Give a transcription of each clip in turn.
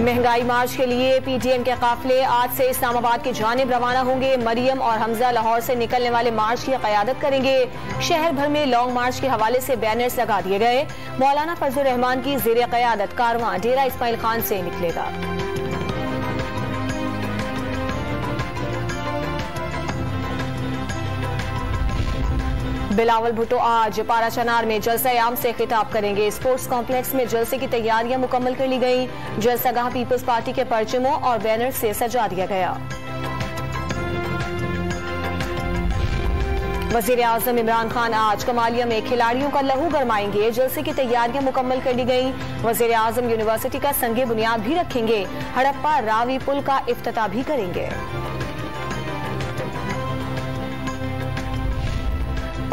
महंगाई मार्च के लिए पीटीएम के काफिले आज से इस्लामाबाद की जानिब रवाना होंगे। मरियम और हमजा लाहौर से निकलने वाले मार्च की क़यादत करेंगे। शहर भर में लॉन्ग मार्च के हवाले से बैनर्स लगा दिए गए। मौलाना फजलुर रहमान की ज़ेर क़यादत कारवां डेरा इस्माइल खान से निकलेगा। बिलावल भुट्टो आज पाराचनार में जलसा आम से खिताब करेंगे। स्पोर्ट्स कॉम्प्लेक्स में जलसे की तैयारियां मुकम्मल कर ली गई। जलसागाह पीपल्स पार्टी के परचमों और बैनर से सजा दिया गया। वजीर आजम इमरान खान आज कमालिया में खिलाड़ियों का लहू गरमाएंगे। जलसे की तैयारियां मुकम्मल कर ली गई। वजीर आजम यूनिवर्सिटी का संगे बुनियाद भी रखेंगे। हड़प्पा रावी पुल का इफ्तिताह भी करेंगे।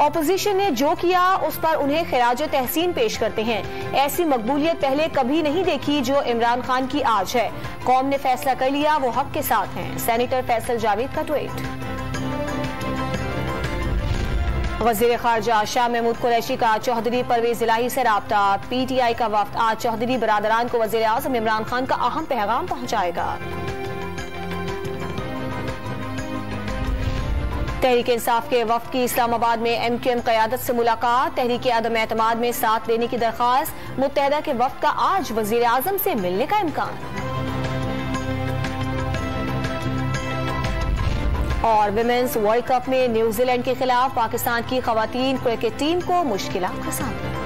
ऑपोजिशन ने जो किया उस पर उन्हें खिराज तहसीन पेश करते हैं। ऐसी मकबूलियत पहले कभी नहीं देखी जो इमरान खान की आज है। कौम ने फैसला कर लिया, वो हक के साथ हैं। सेनेटर फैसल जावेद का ट्वीट। वजीर खारजा शाह महमूद कुरैशी का चौधरी परवेज इलाही से राब्ता। पीटीआई का वफ्द आज चौधरी बरादरान को वजीर आजम इमरान खान का अहम पैगाम पहुंचाएगा। तहरीक इंसाफ के वफ्द की इस्लामाबाद में एमक्यूएम क़यादत से मुलाकात। तहरीक अदम एतमाद में साथ देने की दरख्वास्त। मुत्तहदा के वफ्द का आज वजीर आजम से मिलने का इम्कान। और विमेंस वर्ल्ड कप में न्यूजीलैंड के खिलाफ पाकिस्तान की खवातीन क्रिकेट टीम को मुश्किलात का सामना।